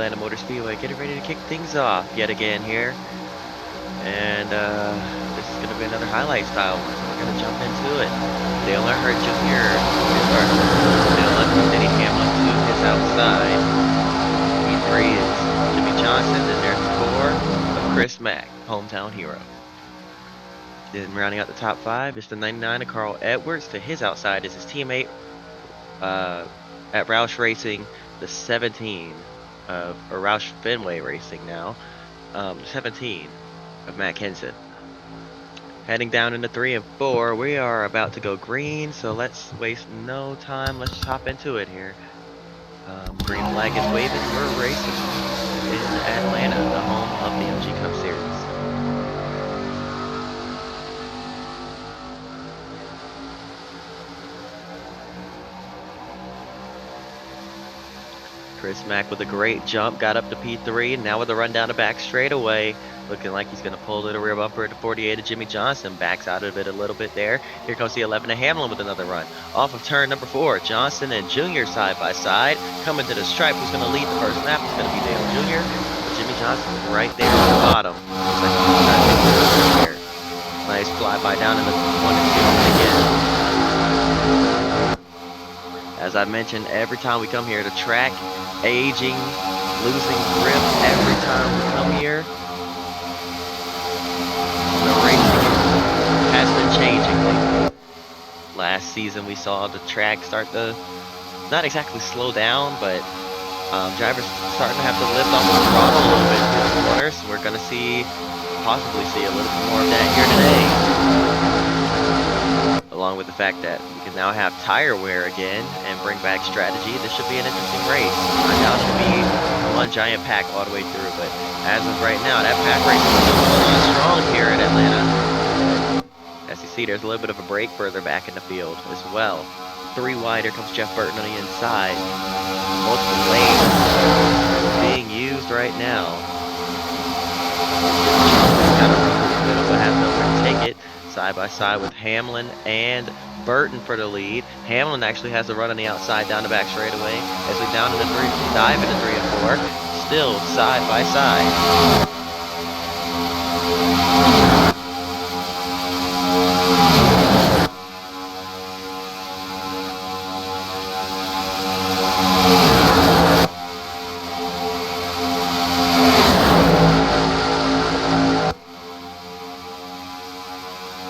Atlanta Motor Speedway, getting ready to kick things off yet again here. And this is going to be another highlight style one, so we're going to jump into it. Dale Earnhardt Jr. Dale left Denny Hamlin to his outside. P3 is Jimmie Johnson, and there's the 4 of Chris Mack, hometown hero. Then rounding out the top 5 is the 99 of Carl Edwards. To his outside is his teammate at Roush Racing, the 17 of, or Roush Fenway Racing now, 17 of Matt Kenseth. Heading down into 3 and 4, we are about to go green, so let's waste no time. Let's just hop into it here. Green flag is waving. We're racing in Atlanta, the home of the MG Cup Series. Chris Mack with a great jump, got up to P3, and now with a run down the back straightaway, looking like he's going to pull to the rear bumper at the 48 of Jimmie Johnson. Backs out of it a little bit there. Here comes the 11 of Hamlin with another run. Off of turn number 4, Johnson and Jr. side by side. Coming to the stripe, who's going to lead the first lap? It's going to be Dale Jr. But Jimmie Johnson right there at the bottom. Looks like he's trying to take here. Nice flyby down in the 1 and 2 again. As I mentioned, every time we come here, the track aging, losing grip every time we come here. The racing has been changing lately. Last season we saw the track start to not exactly slow down, but drivers starting to have to lift off the throttle a little bit through the corners. So we're going to possibly see a little bit more of that here today. Along with the fact that we can now have tire wear again and bring back strategy, this should be an interesting race. I doubt it'll be one giant pack all the way through, but as of right now, that pack race is still going on strong here in Atlanta. As you see, there's a little bit of a break further back in the field as well. 3 wide, here comes Jeff Burton on the inside. Multiple lanes being used right now. Got a little bit of a half over to take it. Side by side with Hamlin and Burton for the lead. Hamlin actually has a run on the outside down the back straightaway as we dive into 3 and 4. Still side by side.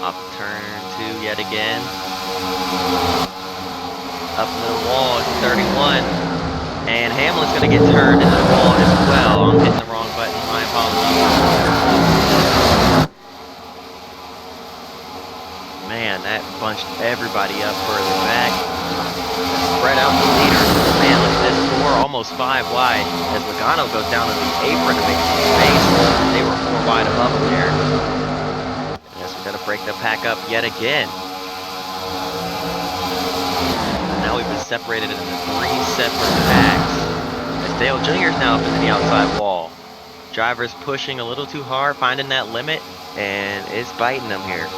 Off of turn 2 yet again. Up into the wall is 31. And Hamlin's going to get turned into the wall as well. I'm hitting the wrong button. My apologies. Man, that bunched everybody up further back. Spread out the leaders. Man, look at this. 4, almost 5 wide. As Logano goes down to the apron to make some space. They were 4 wide above him there. We're gonna break the pack up yet again. Now we've been separated into 3 separate packs. As Dale Jr. is now up into the outside wall. Drivers pushing a little too hard, finding that limit, and it's biting them here.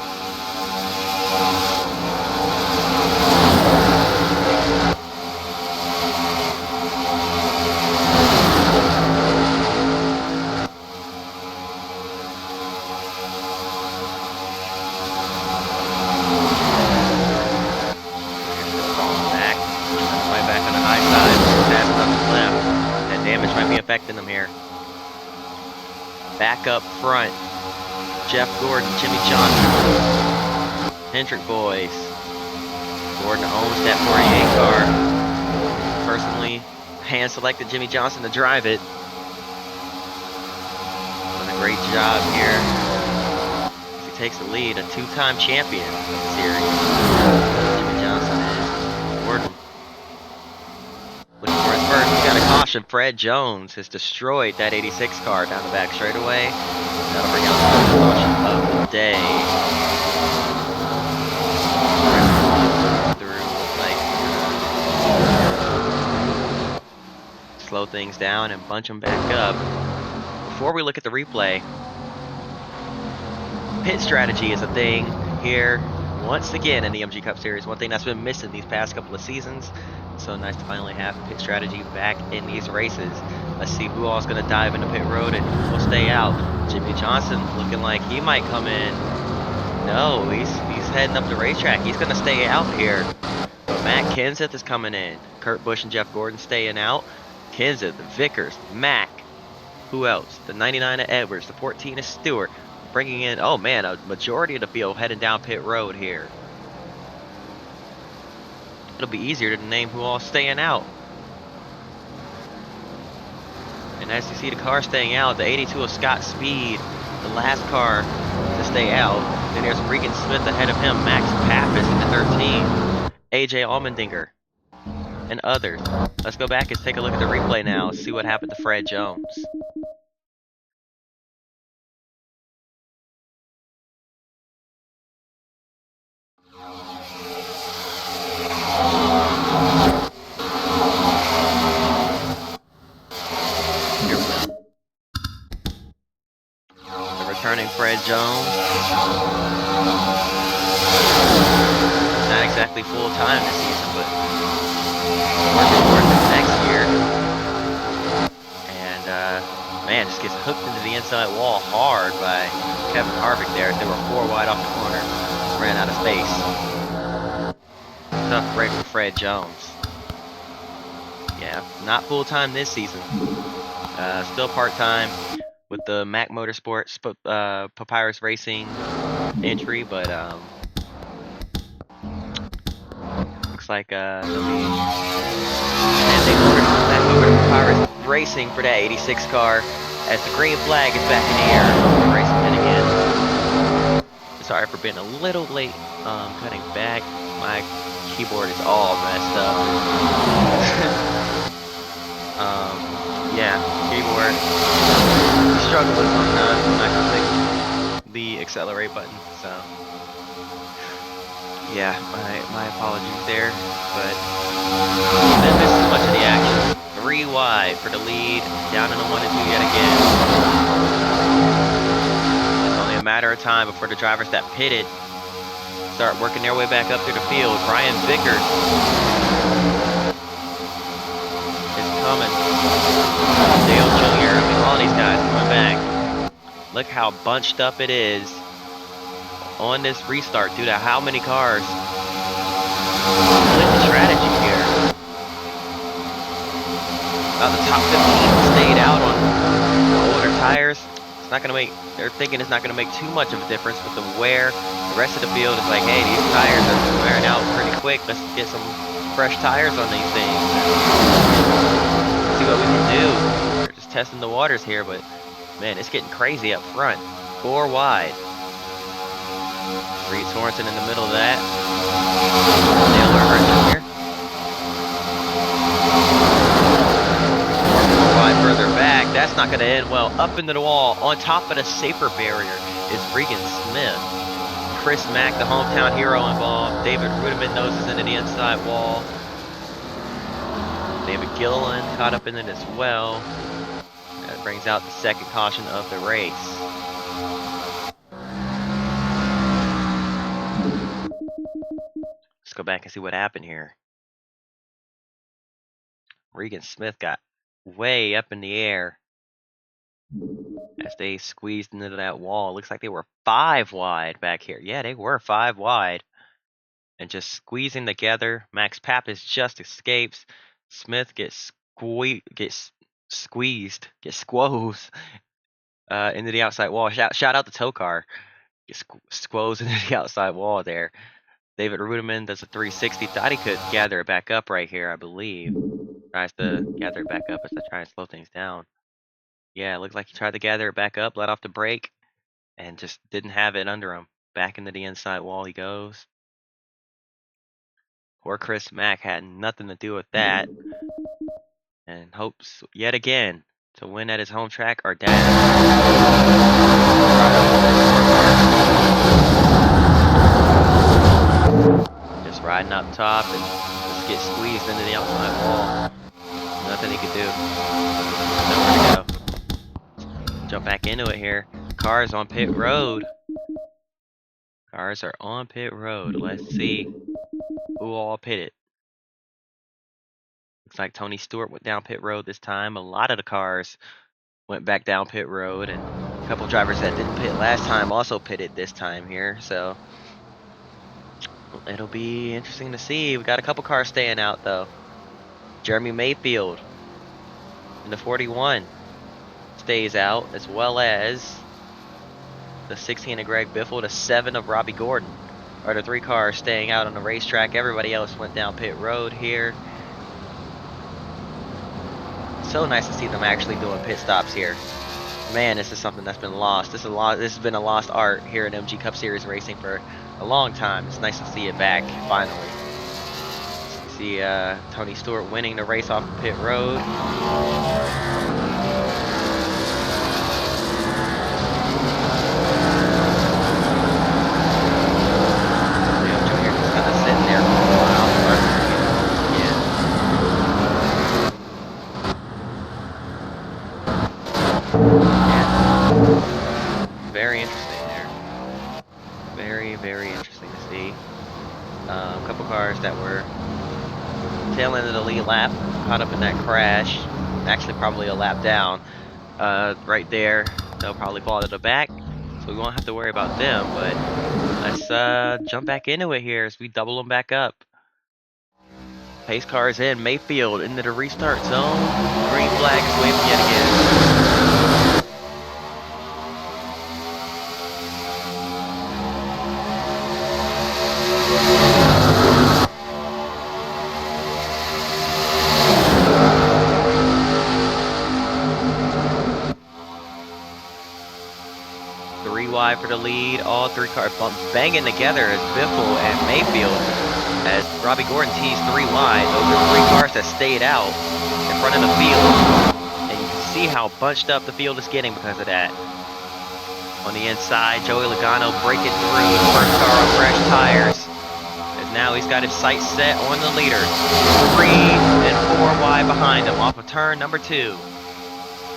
Affecting them here. Back up front, Jeff Gordon, Jimmie Johnson, Hendrick boys. Gordon owns that 48 car. Personally, hand-selected Jimmie Johnson to drive it. Doing a great job here. He takes the lead, a 2-time champion of the series. Jimmie Johnson is. Gordon looking for his first. He got a caution. Fred Jones has destroyed that 86 car down the back straightaway. That'll bring out the first caution of the day. Slow things down and bunch them back up. Before we look at the replay, pit strategy is a thing here once again in the MG Cup Series. One thing that's been missing these past couple of seasons. So nice to finally have pit strategy back in these races. Let's see who all's gonna dive into pit road and will stay out. Jimmie Johnson looking like he might come in. No, he's heading up the racetrack. He's gonna stay out here. But Matt Kenseth is coming in. Kurt Busch and Jeff Gordon staying out. Kenseth, Vickers, Mack. Who else? The 99 of Edwards, the 14 of Stewart. Bringing in, oh man, a majority of the field heading down pit road here. It'll be easier to name who all's staying out. And as you see the car staying out, the 82 of Scott Speed, the last car to stay out. Then there's Regan Smith ahead of him, Max Pappas in the 13, AJ Allmendinger, and others. Let's go back and take a look at the replay now and see what happened to Fred Jones. Returning Fred Jones. Not exactly full time this season, but working towards it next year. And man, just gets hooked into the inside wall hard by Kevin Harvick there. They were 4 wide off the corner. Ran out of space. Tough break for Fred Jones. Yeah, not full time this season. Still part time with the Mack Motorsports Papyrus Racing entry, but looks like they'll be handing back over to Papyrus Racing for that 86 car as the green flag is back in the air. Racing again. Sorry for being a little late cutting back. My keyboard is all messed up. Yeah, keyboard. Struggling sometimes when I can click the accelerate button, so yeah, my apologies there, but didn't miss too much of the action. 3 wide for the lead, down in the 1 and 2 yet again. It's only a matter of time before the drivers that pitted start working their way back up through the field. Brian Vickers is coming. Dale Jr., I mean, all these guys coming back. Look how bunched up it is on this restart due to how many cars. Look at the strategy here. About the top 15 stayed out on the older tires. It's not gonna make, they're thinking it's not gonna make too much of a difference with the wear. The rest of the field is like, hey, these tires are wearing out pretty quick. Let's get some fresh tires on these things. See what we can do. We're just testing the waters here, but man, it's getting crazy up front. 4 wide. Reed Sorensen in the middle of that. Dale Earnhardt Jr. 4 wide further back. That's not going to end well. Up into the wall. On top of the safer barrier is Regan Smith. Chris Mack, the hometown hero, involved. David Rudiman noses into the inside wall. David Gilliland caught up in it as well. That brings out the second caution of the race. Let's go back and see what happened here. Regan Smith got way up in the air as they squeezed into that wall. Looks like they were 5 wide back here. Yeah, they were 5 wide. And just squeezing together. Max Pappas just escapes. Smith gets squeezed into the outside wall. Shout out the tow car. Gets squoze into the outside wall there. David Rudiman does a 360. Thought he could gather it back up right here, I believe. Tries to gather it back up as they try and slow things down. Yeah, it looked like he tried to gather it back up, let off the brake, and just didn't have it under him. Back into the inside wall he goes. Poor Chris Mack had nothing to do with that. And hopes yet again to win at his home track or down. Just riding up top and just get squeezed into the outside wall. Nothing he could do. Nowhere to go. Jump back into it here. Cars on pit road. Cars are on pit road. Let's see who all pitted. Looks like Tony Stewart went down pit road this time. A lot of the cars went back down pit road, and a couple drivers that didn't pit last time also pitted this time here. So it'll be interesting to see. We got a couple cars staying out though. Jeremy Mayfield in the 41 stays out, as well as the 16 of Greg Biffle, the 7 of Robbie Gordon are the 3 cars staying out on the racetrack. Everybody else went down pit road here. So nice to see them actually doing pit stops here. Man, this is something that's been lost. This has been a lost art here in MG Cup Series racing for a long time. It's nice to see it back finally. See Tony Stewart winning the race off pit road. Very interesting there. Very interesting to see. A couple cars that were tail end of the lead lap caught up in that crash. Actually, probably a lap down. Right there, they'll probably fall to the back, so we won't have to worry about them. But let's jump back into it here as we double them back up. Pace cars in. Mayfield into the restart zone. Green flag is waving yet again. 3 wide for the lead. All 3 cars banging together as Biffle and Mayfield, as Robbie Gordon tees 3 wide. Those are 3 cars that stayed out in front of the field. And you can see how bunched up the field is getting because of that. On the inside, Joey Logano breaking through the first car on fresh tires. As now he's got his sights set on the leader. 3 and 4 wide behind him off of turn number 2.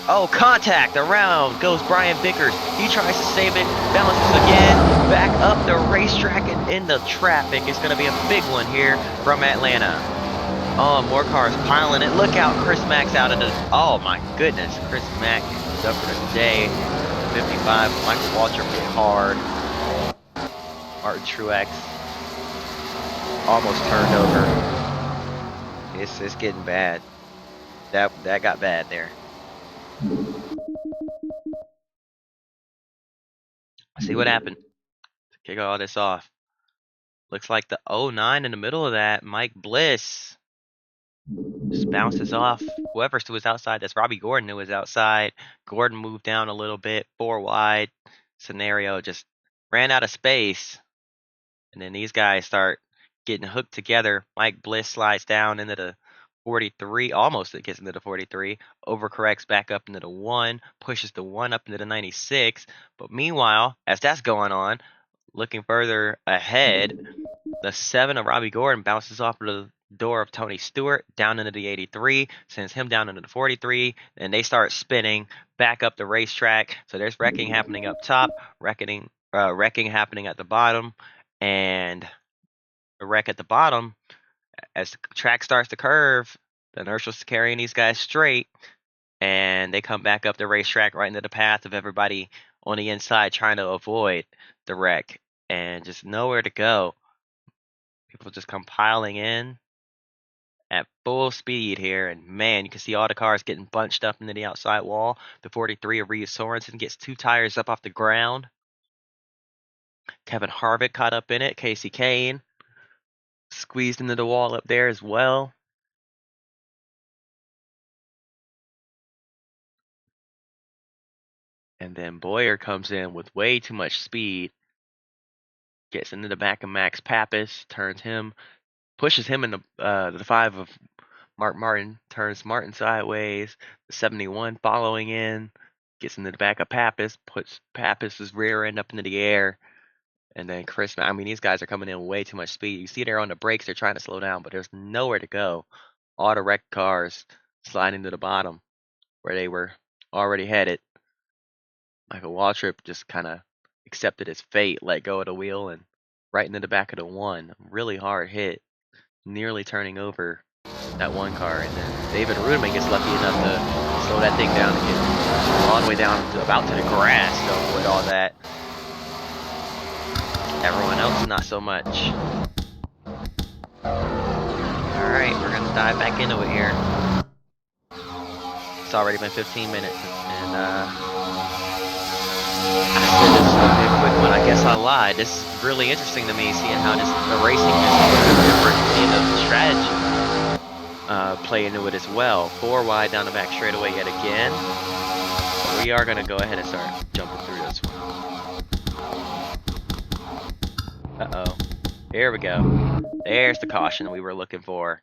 Oh, contact! Around goes Brian Vickers. He tries to save it, bounces again, back up the racetrack and into traffic. It's going to be a big one here from Atlanta. Oh, more cars piling it. Look out, Chris Mack's out of the... Oh my goodness, Chris Mack is up for the day. 55, Michael Waltrip hit hard. Martin Truex almost turned over. It's getting bad. That got bad there. See what happened to kick all this off. Looks like the 09 in the middle of that, Mike Bliss, just bounces off whoever was outside. That's Robbie Gordon who was outside. Gordon moved down a little bit, 4 wide scenario, just ran out of space. And then these guys start getting hooked together. Mike Bliss slides down into the 43, almost it gets into the 43, overcorrects back up into the 1, pushes the 1 up into the 96. But meanwhile, as that's going on, looking further ahead, the 7 of Robbie Gordon bounces off of the door of Tony Stewart down into the 83, sends him down into the 43, and they start spinning back up the racetrack. So there's wrecking happening up top, wrecking happening at the bottom, and the wreck at the bottom. As the track starts to curve, the inertial's carrying these guys straight, and they come back up the racetrack right into the path of everybody on the inside trying to avoid the wreck, and just nowhere to go. People just come piling in at full speed here, and man, you can see all the cars getting bunched up into the outside wall. The 43 of Reed Sorensen gets 2 tires up off the ground. Kevin Harvick caught up in it. Casey Kane squeezed into the wall up there as well. And then Boyer comes in with way too much speed. Gets into the back of Max Pappas, turns him, pushes him in the 5 of Mark Martin, turns Martin sideways. The 71 following in, gets into the back of Pappas, puts Pappas's rear end up into the air. And then Chris, I mean, these guys are coming in way too much speed. You see they're on the brakes, they're trying to slow down, but there's nowhere to go. All the wrecked cars sliding to the bottom where they were already headed. Michael Waltrip just kind of accepted his fate, let go of the wheel, and right into the back of the 1. Really hard hit, nearly turning over that one car, and then David Rudeman gets lucky enough to slow that thing down and get all the way down to about to the grass to avoid all that. Everyone else, not so much. Alright, we're gonna dive back into it here. It's already been 15 minutes, and I said this would be a quick one. I guess I lied. This is really interesting to me, seeing how the racing is different, seeing the strategy play into it as well. 4 wide down the back straightaway yet again. We are gonna go ahead and start jumping through this one. Uh-oh. Here we go. There's the caution we were looking for.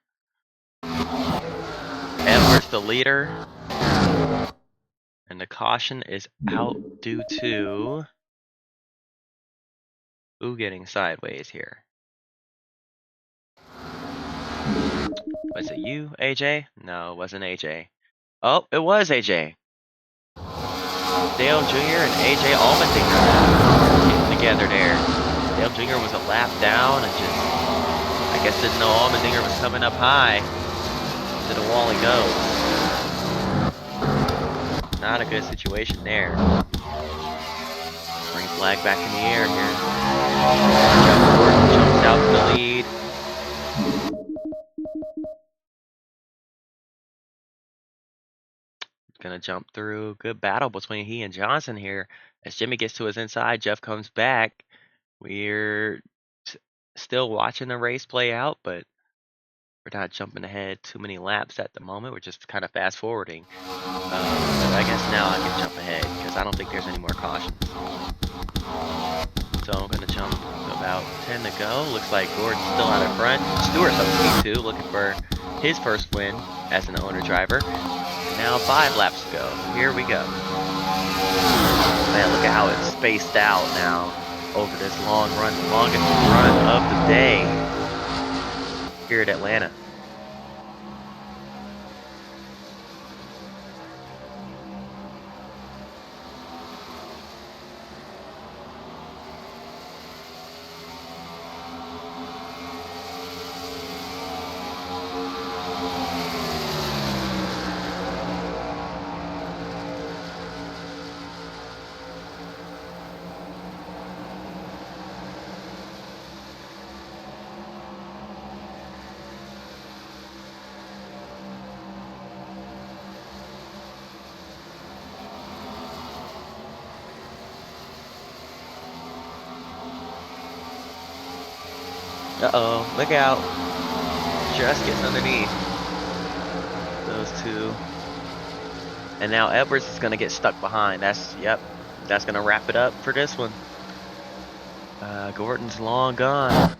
Edwards the leader. And the caution is out due to who getting sideways here? Was it you, AJ? No, it wasn't AJ. Oh, it was AJ. Dale Jr. and AJ Allmendinger getting together there. Dale Jr. was a lap down and just, I guess, didn't know Allmendinger was coming up high. To the wall he goes. Not a good situation there. Green flag back in the air here. Jeff Gordon jumps out to the lead. Gonna jump through. Good battle between he and Johnson here. As Jimmy gets to his inside, Jeff comes back. We're still watching the race play out, but we're not jumping ahead too many laps at the moment. We're just kind of fast forwarding. But I guess now I can jump ahead because I don't think there's any more cautions. So I'm going to jump about 10 to go. Looks like Gordon's still out in front. Stewart's up to P2, looking for his first win as an owner driver. And now 5 laps to go. Here we go. Man, look at how it's spaced out now over this long run, the longest run of the day here at Atlanta. Uh-oh, look out. Just gets underneath those two. And now Edwards is going to get stuck behind. That's going to wrap it up for this one. Gordon's long gone.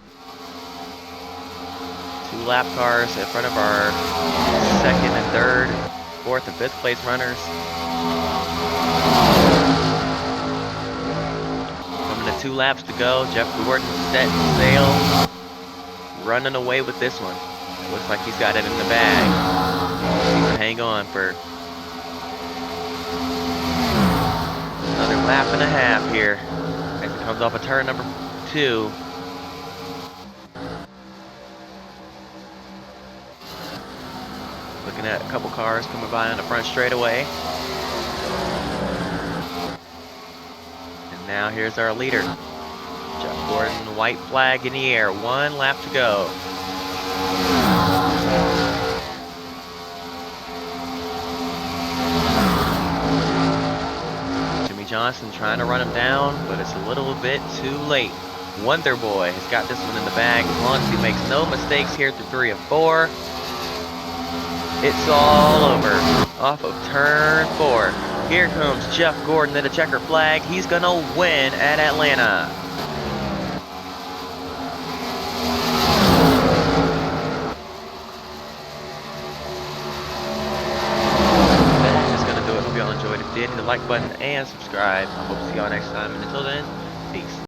2 lap cars in front of our 2nd and 3rd, 4th and 5th place runners. Coming to 2 laps to go. Jeff Gordon set sail. Running away with this one. Looks like he's got it in the bag. He's gonna hang on for another lap and a half here as it comes off of turn number 2. Looking at a couple cars coming by on the front straightaway. And now here's our leader. Jeff Gordon, white flag in the air. 1 lap to go. Jimmy Johnson trying to run him down, but it's a little bit too late. Wonder Boy has got this one in the bag. As long as he makes no mistakes here through 3 and 4, it's all over. Off of turn 4. Here comes Jeff Gordon to the checker flag. He's gonna win at Atlanta. Enjoyed it, hit the like button and subscribe. I hope to see y'all next time, and until then, peace.